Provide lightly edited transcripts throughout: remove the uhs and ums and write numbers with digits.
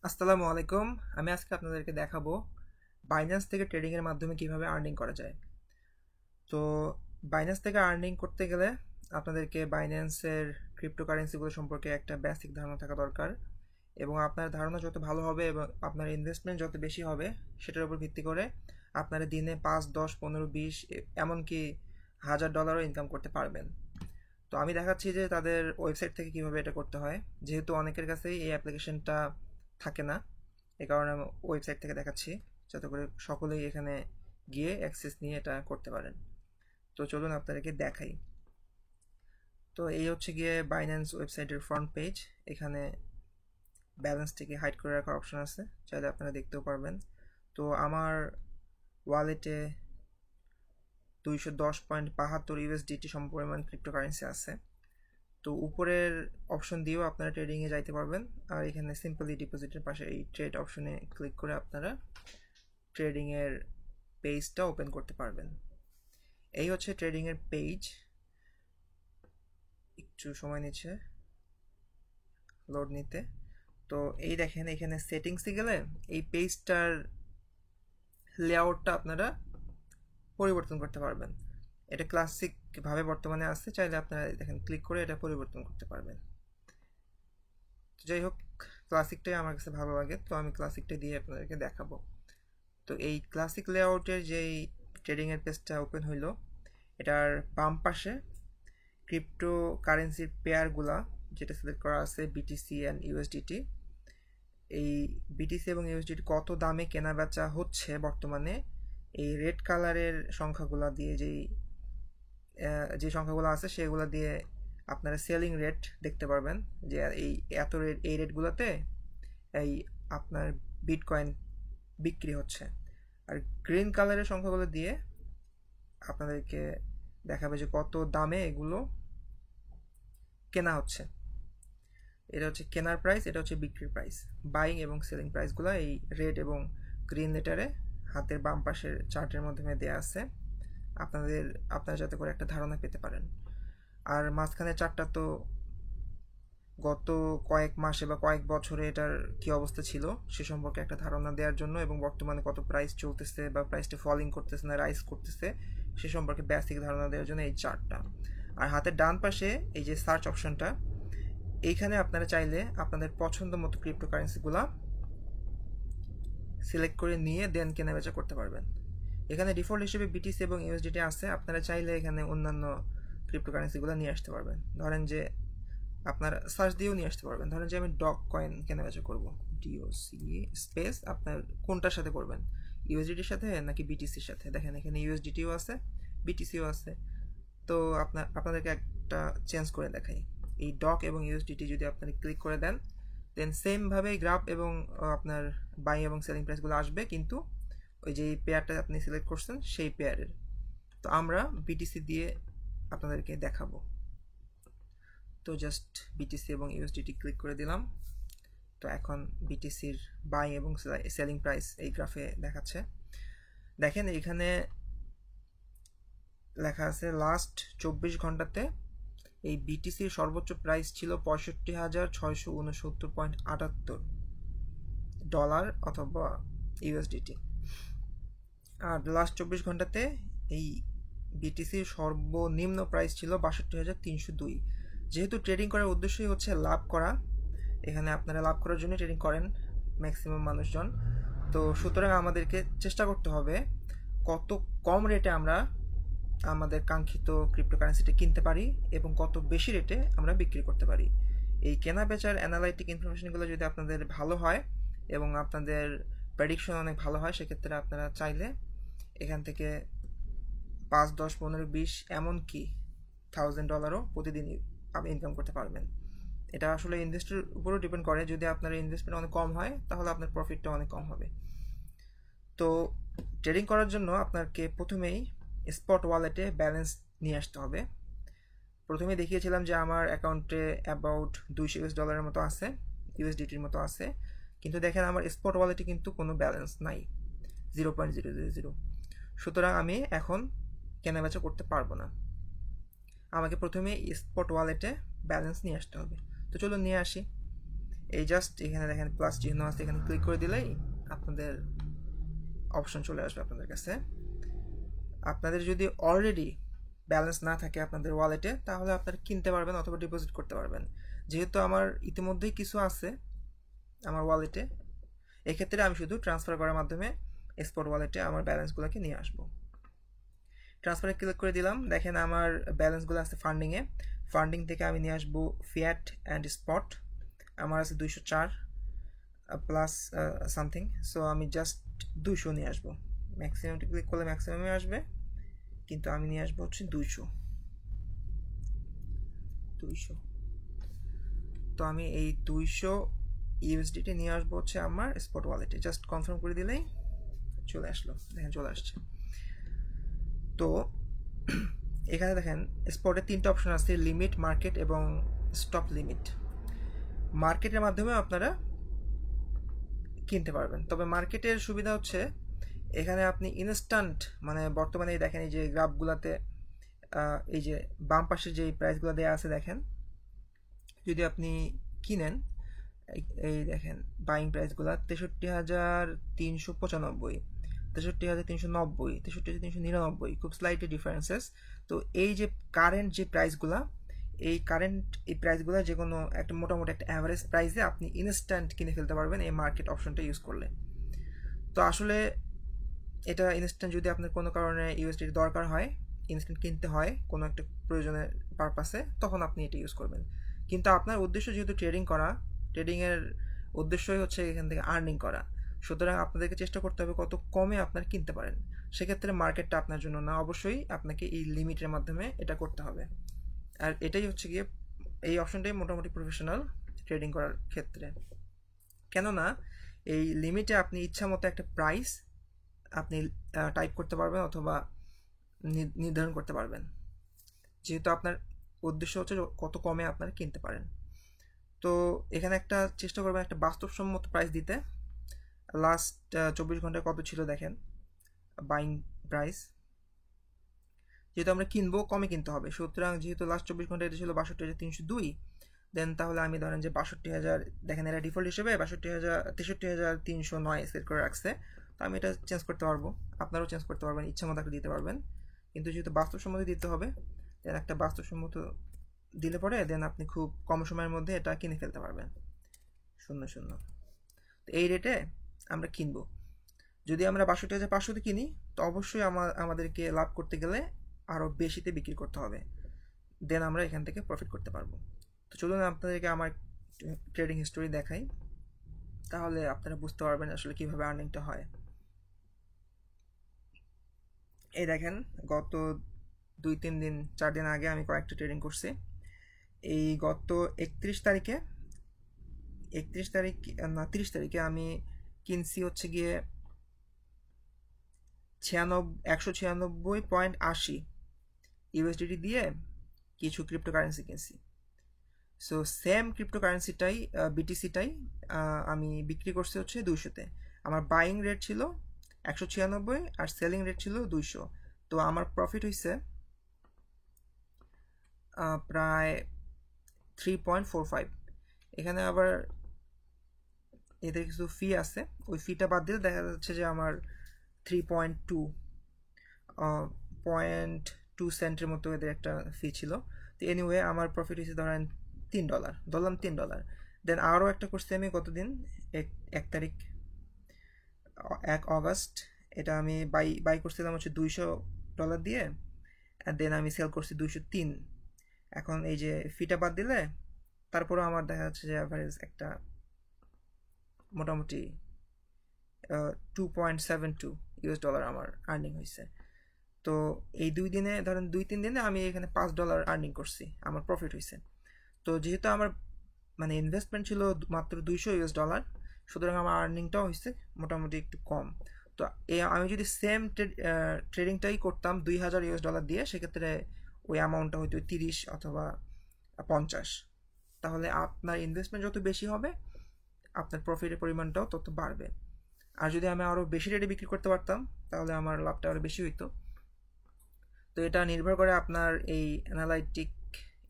আসসালামু আলাইকুম। আমি আজকে আপনাদেরকে দেখাবো বাইন্যান্স থেকে ট্রেডিং এর মাধ্যমে কিভাবে আর্নিং করা যায়। তো বাইন্যান্স থেকে আর্নিং করতে গেলে আপনাদেরকে বাইন্যান্সের ক্রিপ্টোকারেন্সিগুলো সম্পর্কে একটা বেসিক ধারণা থাকা দরকার, এবং আপনার ধারণা যত ভালো হবে এবং আপনার ইনভেস্টমেন্ট যত বেশি হবে সেটার উপর ভিত্তি করে আপনারা দিনে 5, 10, 15, 20 এমনকি $1000ও ইনকাম করতে পারবেন। তো আমি দেখাচ্ছি যে তাদের ওয়েবসাইট থেকে কিভাবে এটা করতে হয়, যেহেতু অনেকের কাছেই এই অ্যাপ্লিকেশনটা থাকে না। এই কারণে আমি ওয়েবসাইট থেকে দেখাচ্ছি, যাতে করে সকলেই এখানে গিয়ে অ্যাক্সেস নিয়ে এটা করতে পারেন। তো চলুন আপনাদেরকে দেখাই। তো এই হচ্ছে গিয়ে বাইন্যান্স ওয়েবসাইটের ফ্রন্ট পেজ। এখানে ব্যালেন্সটিকে হাইড করে রাখার অপশন আছে, চাইলে আপনারা দেখতেও পারবেন। তো আমার ওয়ালেটে 210.72 USDT সমপরিমাণ ক্রিপ্টোকারেন্সি আছে। তো উপরের অপশন দিয়েও আপনারা ট্রেডিংয়ে যাইতে পারবেন, আর এখানে সিম্পলি ডিপোজিটের পাশে এই ট্রেড অপশনে ক্লিক করে আপনারা ট্রেডিংয়ের পেজটা ওপেন করতে পারবেন। এই হচ্ছে ট্রেডিংয়ের পেজ। একটু সময় নিচ্ছে লোড নিতে। তো এই দেখেন, এখানে সেটিংসে গেলে এই পেজটার লেআউটটা আপনারা পরিবর্তন করতে পারবেন। এটা ক্লাসিক ভাবে বর্তমানে আছে, চাইলে আপনারা দেখেন ক্লিক করে এটা পরিবর্তন করতে পারবেন। তো যাই হোক, ক্লাসিকটাই আমার কাছে ভালো লাগে, তো আমি ক্লাসিকটা দিয়ে আপনাদেরকে দেখাবো। তো এই ক্লাসিক লেআউটের যেই ট্রেডিংয়ের পেজটা ওপেন হইলো, এটার বাম পাশে ক্রিপ্টো কারেন্সির পেয়ারগুলা যেটা সিলেক্ট করা আছে বিটিসি অ্যান্ড ইউএসডিটি। এই বিটিসি এবং ইউএসডিটি কত দামে কেনা বেচা হচ্ছে বর্তমানে, এই রেড কালারের সংখ্যাগুলো দিয়ে যে সংখ্যাগুলো আছে সেগুলো দিয়ে আপনারা সেলিং রেট দেখতে পারবেন, যে এই এত রেট, এই রেটগুলোতে এই আপনার বিটকয়েন বিক্রি হচ্ছে। আর গ্রিন কালারের সংখ্যাগুলো দিয়ে আপনাদেরকে দেখাবে যে কত দামে এগুলো কেনা হচ্ছে। এটা হচ্ছে কেনার প্রাইস, এটা হচ্ছে বিক্রির প্রাইস। বাইং এবং সেলিং প্রাইসগুলো এই রেড এবং গ্রিন লেটারে হাতের বাম পাশের চার্টের মাধ্যমে দেয়া আছে, আপনারা যাতে করে একটা ধারণা পেতে পারেন। আর মাঝখানে চার্টটা তো গত কয়েক মাসে বা কয়েক বছরে এটার কি অবস্থা ছিল সে সম্পর্কে একটা ধারণা দেওয়ার জন্য, এবং বর্তমানে কত প্রাইস চলতেছে বা প্রাইসটা ফলিং করতেছে না রাইজ করতেছে সে সম্পর্কে বেসিক ধারণা দেওয়ার জন্য এই চার্টটা। আর হাতের ডান পাশে এই যে সার্চ অপশনটা, এইখানে আপনারা চাইলে আপনাদের পছন্দ মতো ক্রিপ্টোকারেন্সিগুলো সিলেক্ট করে নিয়ে দেন কেনাবেচা করতে পারবেন। এখানে ডিফল্ট হিসেবে বিটিসি এবং ইউএসডিটি আছে, আপনারা চাইলে এখানে অন্যান্য ক্রিপ্টোকারেন্সিগুলো নিয়ে আসতে পারবেন। ধরেন যে আপনার সার্চ দিয়েও নিয়ে আসতে পারবেন। ধরেন যে আমি ডগ কয়েন কেনাবেচা করবো, ডিওসি স্পেস, আপনার কোনটার সাথে করবেন, ইউএসডিটির সাথে নাকি বিটিসির সাথে। দেখেন এখানে ইউএসডিটিও আছে, বিটিসিও আছে। তো আপনাদেরকে একটা চেঞ্জ করে দেখাই। এই ডগ এবং ইউএসডিটি যদি আপনারা ক্লিক করে দেন, দেন সেমভাবেই গ্রাফ এবং আপনার বাই এবং সেলিং প্রাইসগুলো আসবে, কিন্তু ওই যে পেয়ারটা আপনি সিলেক্ট করছেন সেই পেয়ারের। তো আমরা বিটিসি দিয়ে আপনাদেরকে দেখাবো। তো জাস্ট বিটিসি এবং ইউএসডিটি ক্লিক করে দিলাম। তো এখন বিটিসির বাই এবং সেলিং প্রাইস এই গ্রাফে দেখাচ্ছে। দেখেন এখানে লেখা আছে লাস্ট 24 ঘন্টাতে এই বিটিসির সর্বোচ্চ প্রাইস ছিল $65,669.78 অথবা ইউএসডিটি। আর লাস্ট 24 ঘন্টাতে এই বিটিসির সর্বনিম্ন প্রাইস ছিল 62,302। যেহেতু ট্রেডিং করার উদ্দেশ্যই হচ্ছে লাভ করা, এখানে আপনারা লাভ করার জন্য ট্রেডিং করেন ম্যাক্সিমাম মানুষজন, তো সুতরাং আমাদেরকে চেষ্টা করতে হবে কত কম রেটে আমরা আমাদের কাঙ্ক্ষিত ক্রিপ্টোকারেন্সিটা কিনতে পারি এবং কত বেশি রেটে আমরা বিক্রি করতে পারি। এই কেনা বেচার অ্যানালাইটিক ইনফরমেশনগুলো যদি আপনাদের ভালো হয় এবং আপনাদের প্রেডিকশন অনেক ভালো হয়, সেক্ষেত্রে আপনারা চাইলে এখান থেকে 5, 10, 15, 20 এমনকি $1000ও প্রতিদিন আপনি ইনকাম করতে পারবেন। এটা আসলে ইনভেস্টের উপরও ডিপেন্ড করে। যদি আপনার ইনভেস্টমেন্ট অনেক কম হয় তাহলে আপনার প্রফিটটা অনেক কম হবে। তো ট্রেডিং করার জন্য আপনাকে প্রথমেই স্পট ওয়ালেটে ব্যালেন্স নিয়ে আসতে হবে। প্রথমে দেখিয়েছিলাম যে আমার অ্যাকাউন্টে অ্যাবাউট $200 মতো আছে, ইউএসডিটির মতো আছে, কিন্তু দেখেন আমার স্পট ওয়ালেটে কিন্তু কোনো ব্যালেন্স নাই, 0.000। সুতরাং আমি এখন কেনাবেচা করতে পারবো না। আমাকে প্রথমে স্পট ওয়ালেটে ব্যালেন্স নিয়ে আসতে হবে। তো চলুন নিয়ে আসি। এই জাস্ট এখানে দেখেন প্লাস চিহ্ন আছে, এখানে ক্লিক করে দিলেই আপনাদের অপশন চলে আসবে আপনাদের কাছে। আপনাদের যদি অলরেডি ব্যালেন্স না থাকে আপনাদের ওয়ালেটে, তাহলে আপনারা কিনতে পারবেন অথবা ডিপোজিট করতে পারবেন। যেহেতু আমার ইতিমধ্যেই কিছু আছে আমার ওয়ালেটে, এক্ষেত্রে আমি শুধু ট্রান্সফার করার মাধ্যমে স্পট ওয়ালেটে আমার ব্যালেন্সগুলোকে নিয়ে আসবো। ট্রান্সফারে ক্লিক করে দিলাম, দেখেন আমার ব্যালেন্সগুলো আছে ফান্ডিংয়ে। ফান্ডিং থেকে আমি নিয়ে আসবো ফিয়াট অ্যান্ড স্পট, আমার আছে 204 প্লাস সামথিং। সো আমি জাস্ট 200 নিয়ে আসবো। ম্যাক্সিমামটি ক্লিক করলে ম্যাক্সিমামে আসবে, কিন্তু আমি নিয়ে আসবো হচ্ছে 200। তো আমি এই 200 ইউএসডিটি নিয়ে আসবো হচ্ছে আমার স্পট ওয়ালেটে। জাস্ট কনফার্ম করে দিলেই চলে আসলো, দেখেন চলে আসছে। তো এখানে দেখেন স্পটে 3টা অপশন আছে, লিমিট, মার্কেট এবং স্টপ লিমিট। মার্কেটের মাধ্যমে আপনারা কিনতে পারবেন, তবে মার্কেটের সুবিধা হচ্ছে এখানে আপনি ইনস্ট্যান্ট, মানে বর্তমানে দেখেন এই যে গ্রাফগুলোতে এই যে বাম পাশে যে প্রাইসগুলো দেওয়া আছে দেখেন, যদি আপনি কিনেন এই দেখেন বাইং প্রাইসগুলো 63,395, 63,390, 63,399, খুব স্লাইটলি ডিফারেন্সেস। তো এই যে কারেন্ট যে প্রাইসগুলো, এই প্রাইসগুলো যে কোনো একটা মোটামুটি একটা অ্যাভারেজ প্রাইসে আপনি ইনস্ট্যান্ট কিনে ফেলতে পারবেন এই মার্কেট অপশনটা ইউজ করলে। তো আসলে এটা ইনস্ট্যান্ট যদি আপনার কোনো কারণে ইউএসডির দরকার হয়, ইনস্ট্যান্ট কিনতে হয় কোনো একটা প্রয়োজনের পারপাসে, তখন আপনি এটা ইউজ করবেন। কিন্তু আপনার উদ্দেশ্য যেহেতু ট্রেডিং করা, ট্রেডিংয়ের উদ্দেশ্যই হচ্ছে এখান থেকে আর্নিং করা, সুতরাং আপনাদেরকে চেষ্টা করতে হবে কত কমে আপনার কিনতে পারেন। সেক্ষেত্রে মার্কেটটা আপনার জন্য না, অবশ্যই আপনাকে এই লিমিটের মাধ্যমে এটা করতে হবে। আর এটাই হচ্ছে গিয়ে এই অপশনটাই মোটামুটি প্রফেশনাল ট্রেডিং করার ক্ষেত্রে। কেননা এই লিমিটে আপনি ইচ্ছা মতো একটা প্রাইস আপনি টাইপ করতে পারবেন অথবা নির্ধারণ করতে পারবেন, যেহেতু আপনার উদ্দেশ্য হচ্ছে কত কমে আপনারা কিনতে পারেন। তো এখানে একটা চেষ্টা করবেন একটা বাস্তবসম্মত প্রাইস দিতে। লাস্ট 24 ঘন্টায় কত ছিল দেখেন বাইং প্রাইস, যেহেতু আমরা কিনবো কমে কিনতে হবে, সুতরাং যেহেতু লাস্ট 24 ঘন্টায় এটা ছিল 62,302, দেন তাহলে আমি ধরেন যে 62,000, দেখেন এরা ডিফল্ট হিসেবে 63,309 সেট করে রাখছে। তো আমি এটা চেঞ্জ করতে পারবো, আপনারাও চেঞ্জ করতে পারবেন, ইচ্ছা মতো একটা দিতে পারবেন, কিন্তু যেহেতু বাস্তবসম্মত দিতে হবে, দেন একটা বাস্তবসম্মত দিলে পরে দেন আপনি খুব কম সময়ের মধ্যে এটা কিনে ফেলতে পারবেন 00। তো এই রেটে আমরা কিনবো। যদি আমরা 62,500 কিনি, তো অবশ্যই আমাদেরকে লাভ করতে গেলে আরও বেশিতে বিক্রি করতে হবে, দেন আমরা এখান থেকে প্রফিট করতে পারবো। তো চলুন আপনাদেরকে আমার ট্রেডিং হিস্টোরি দেখাই, তাহলে আপনারা বুঝতে পারবেন আসলে কিভাবে আর্নিংটা হয়। এই দেখেন গত 2-3 দিন 4 দিন আগে আমি কয়েকটা ট্রেডিং করছি। এই গত 31 তারিখে না 30 তারিখে আমি কিনছি হচ্ছে গিয়ে 196.80 ইউএসডিটি দিয়ে কিছু ক্রিপ্টোকারেন্সি কিনছি। সো সেম ক্রিপ্টোকারেন্সিটাই বিটিসিটাই আমি বিক্রি করছি হচ্ছে 200-তে। আমার বাইং রেট ছিল 196 আর সেলিং রেট ছিল 200। তো আমার প্রফিট হয়েছে প্রায় 3.45। এখানে আবার এদের কিছু ফি আছে, ওই ফিটা বাদ দিলে দেখা যাচ্ছে যে আমার 3.2 সেন্টের মতো এদের একটা ফি ছিল। তো এনিওয়ে আমার প্রফিট হয়েছে ধরেন $3, ধরলাম $3। দেন আরও একটা করছি আমি গতদিন 1 তারিখ 1 অগস্ট, এটা আমি বাই করছিলাম হচ্ছে $200 দিয়ে, দেন আমি সেল করছি 203। এখন এই যে ফিটা বাদ দিলে তারপরেও আমার দেখা যাচ্ছে যে অ্যাভারেজ একটা মোটামুটি $2.72 আমার আর্নিং হয়েছে। তো এই 2-3 দিনে আমি এখানে $5 আর্নিং করছি, আমার প্রফিট হয়েছে। তো যেহেতু আমার মানে ইনভেস্টমেন্ট ছিল মাত্র $200, সুতরাং আমার আর্নিংটাও হয়েছে মোটামুটি একটু কম। তো আমি যদি সেম ট্রেডিংটাই করতাম $2,000 দিয়ে, সেক্ষেত্রে ওই অ্যামাউন্টটা হয়তো 30 অথবা 50। তাহলে আপনার ইনভেস্টমেন্ট যত বেশি হবে আপনার প্রফিটের পরিমাণটাও তত বাড়বে। আর যদি আমি আরও বেশি রেটে বিক্রি করতে পারতাম তাহলে আমার লাভটা আরও বেশি হইতো। তো এটা নির্ভর করে আপনার এই অ্যানালাইটিক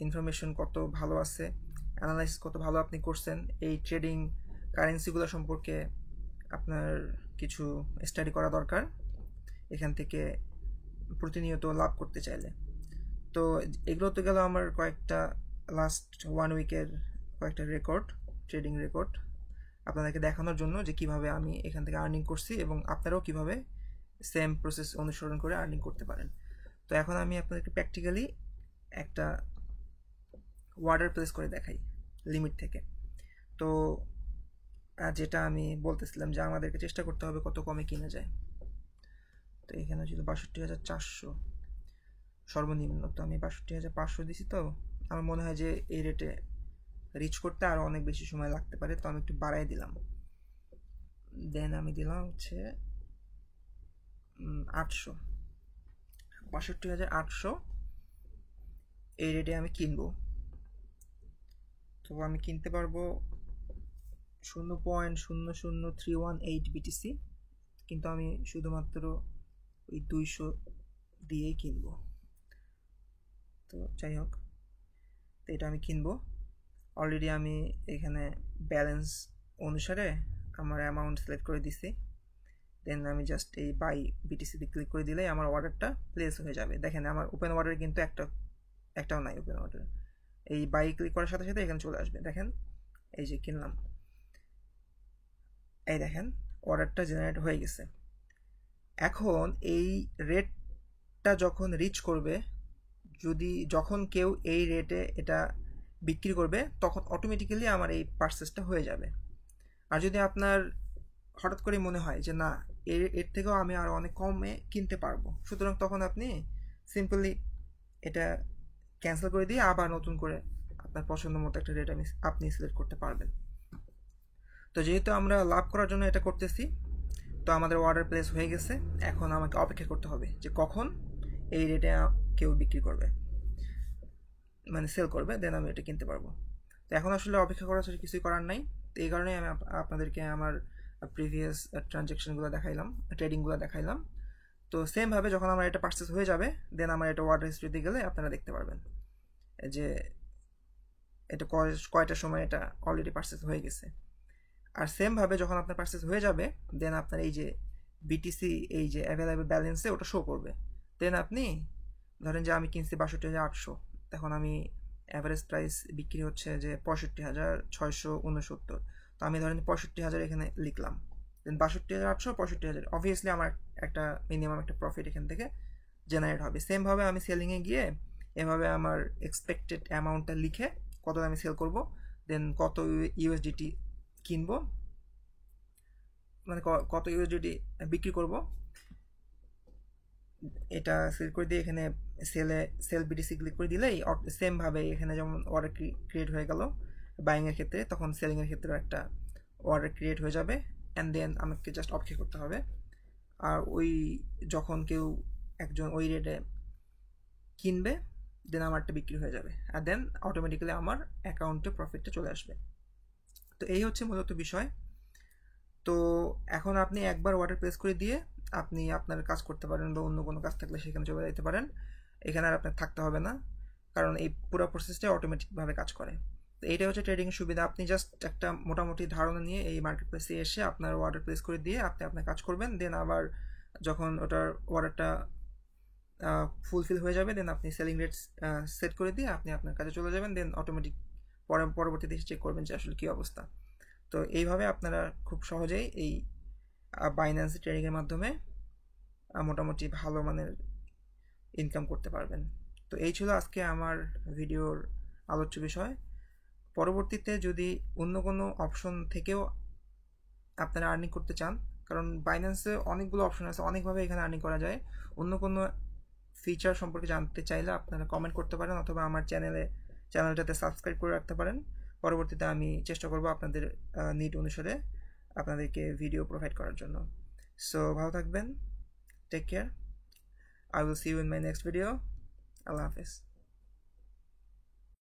ইনফরমেশন কত ভালো আছে অ্যানালাইসিস কত ভালো আপনি করছেন, এই ট্রেডিং কারেন্সিগুলো সম্পর্কে আপনার কিছু স্টাডি করা দরকার এখান থেকে প্রতিনিয়ত লাভ করতে চাইলে। তো এগুলো তো গেল আমার কয়েকটা লাস্ট 1 উইকের কয়েকটা রেকর্ড, ট্রেডিং রেকর্ড আপনাদেরকে দেখানোর জন্য যে কিভাবে আমি এখান থেকে আর্নিং করছি এবং আপনারাও কিভাবে সেম প্রসেস অনুসরণ করে আর্নিং করতে পারেন। তো এখন আমি আপনাদেরকে প্র্যাকটিক্যালি একটা অর্ডার প্লেস করে দেখাই লিমিট থেকে। তো যেটা আমি বলতেছিলাম যে আমাদেরকে চেষ্টা করতে হবে কত কমে কিনা যায়। তো এখানে ছিল ৬২,৪০০ সর্বনিম্ন, তো আমি ৬২,৫০০ দিছি। তো আমার মনে হয় যে এই রেটে রিচ করতে আরও অনেক বেশি সময় লাগতে পারে, তো আমি একটু বাড়াই দিলাম। দেন আমি দিলাম হচ্ছে ৮০০, ৬২,৮০০ এই রেটে আমি কিনবো। তো আমি কিনতে পারবো 0.00318 BTC, কিন্তু আমি শুধুমাত্র ওই 200 দিয়েই কিনবো। তো যাই হোক, তো এটা আমি কিনবো। অলরেডি আমি এখানে ব্যালেন্স অনুসারে আমার অ্যামাউন্ট সিলেক্ট করে দিছি। দেন আমি জাস্ট এই বাই বিটিসিতে ক্লিক করে দিলেই আমার অর্ডারটা প্লেস হয়ে যাবে। দেখেন আমার ওপেন অর্ডার কিন্তু একটাও নাই ওপেন অর্ডার। এই বাই ক্লিক করার সাথে সাথে এখানে চলে আসবে। দেখেন এই যে কিনলাম, এই দেখেন অর্ডারটা জেনারেট হয়ে গেছে। এখন এই রেটটা যখন রিচ করবে, যখন কেউ এই রেটে এটা বিক্রি করবে, তখন অটোমেটিক্যালি আমার এই পারচেসটা হয়ে যাবে। আর যদি আপনার হঠাৎ করে মনে হয় যে না, এর থেকেও আমি আরও অনেক কমে কিনতে পারবো, সুতরাং তখন আপনি সিম্পলি এটা ক্যান্সেল করে দিয়ে আবার নতুন করে আপনার পছন্দ মতো একটা রেট আপনি সিলেক্ট করতে পারবেন। তো যেহেতু আমরা লাভ করার জন্য এটা করতেছি, তো আমাদের অর্ডার প্লেস হয়ে গেছে। এখন আমাকে অপেক্ষা করতে হবে যে কখন এই রেটে কেউ বিক্রি করবে, মানে সেল করবে, দেন আমি এটা কিনতে পারবো। তো এখন আসলে অপেক্ষা করা ছাড়া কিছুই করার নাই। তো এই কারণেই আমি আপনাদেরকে আমার প্রিভিয়াস ট্রানজ্যাকশনগুলো দেখাইলাম, ট্রেডিংগুলো দেখাইলাম। তো সেমভাবে যখন আমার এটা পারচেস হয়ে যাবে, দেন আমার এটা অর্ডার হিস্ট্রিতে গেলে আপনারা দেখতে পারবেন যে এটা কয়টার সময় এটা অলরেডি পারচেস হয়ে গেছে। আর সেমভাবে যখন আপনার পারচেস হয়ে যাবে, দেন আপনার এই যে বিটিসি এই যে অ্যাভেলেবেল ব্যালেন্সে ওটা শো করবে। দেন আপনি ধরেন যে আমি কিনছি ৬২,৮০০, তখন আমি অ্যাভারেজ প্রাইস বিক্রি হচ্ছে যে ৬৫,৬৬৯। তো আমি ধরেন ৬৫,০০০ এখানে লিখলাম, দেন ৬২,৮০০, ৬৫,০০০। অবভিয়াসলি আমার একটা মিনিমাম একটা প্রফিট এখান থেকে জেনারেট হবে। সেমভাবে আমি সেলিংয়ে গিয়ে এভাবে আমার এক্সপেক্টেড অ্যামাউন্টটা লিখে কত দামে সেল করব, দেন কত ইউএসডিটি কিনবো, মানে কত ইউএসডিটি বিক্রি করব, এটা সিলেক্ট করে দিয়ে এখানে সেল বিটিসি ক্লিক করে দিলেই সেমভাবে এখানে যেমন অর্ডার ক্রিয়েট হয়ে গেল বাইংয়ের ক্ষেত্রে, তখন সেলিংয়ের ক্ষেত্রেও একটা অর্ডার ক্রিয়েট হয়ে যাবে। অ্যান্ড দেন আমাকে জাস্ট অপেক্ষা করতে হবে। আর যখন কেউ একজন ওই রেটে কিনবে, দেন আমারটা বিক্রি হয়ে যাবে, আর দেন অটোমেটিক্যালি আমার অ্যাকাউন্টে প্রফিটটা চলে আসবে। তো এই হচ্ছে মূলত বিষয়। তো এখন আপনি একবার অর্ডার প্লেস করে দিয়ে আপনি আপনার কাজ করতে পারেন, বা অন্য কোনো কাজ থাকলে সেখানে চলে যেতে পারেন। এখানে আর আপনার থাকতে হবে না, কারণ এই পুরো প্রসেসটা অটোমেটিকভাবে কাজ করে। তো এইটা হচ্ছে ট্রেডিংয়ের সুবিধা। আপনি জাস্ট একটা মোটামুটি ধারণা নিয়ে এই মার্কেট প্লেসে এসে আপনার অর্ডার প্লেস করে দিয়ে আপনি আপনার কাজ করবেন। দেন আবার যখন ওটার অর্ডারটা ফুলফিল হয়ে যাবে, দেন আপনি সেলিং রেট সেট করে দিয়ে আপনি আপনার কাজে চলে যাবেন। দেন অটোমেটিক পরবর্তীতে চেক করবেন যে আসলে কী অবস্থা। তো এইভাবে আপনারা খুব সহজেই এই বাইন্যান্স ট্রেডিংয়ের মাধ্যমে মোটামুটি ভালো মানের ইনকাম করতে পারবেন। তো এই ছিল আজকে আমার ভিডিওর আলোচ্য বিষয়। পরবর্তীতে যদি অন্য কোনো অপশন থেকেও আপনারা আর্নিং করতে চান, কারণ বাইন্যান্সে অনেকগুলো অপশন আছে, অনেকভাবে এখানে আর্নিং করা যায়, অন্য কোনো ফিচার সম্পর্কে জানতে চাইলে আপনারা কমেন্ট করতে পারেন, অথবা আমার চ্যানেলটাতে সাবস্ক্রাইব করে রাখতে পারেন। পরবর্তীতে আমি চেষ্টা করব আপনাদের নিড অনুসারে আপনাদেরকে ভিডিও প্রোভাইড করার জন্য। সো ভালো থাকবেন, take care, I will see you in my next video. Allah Hafiz.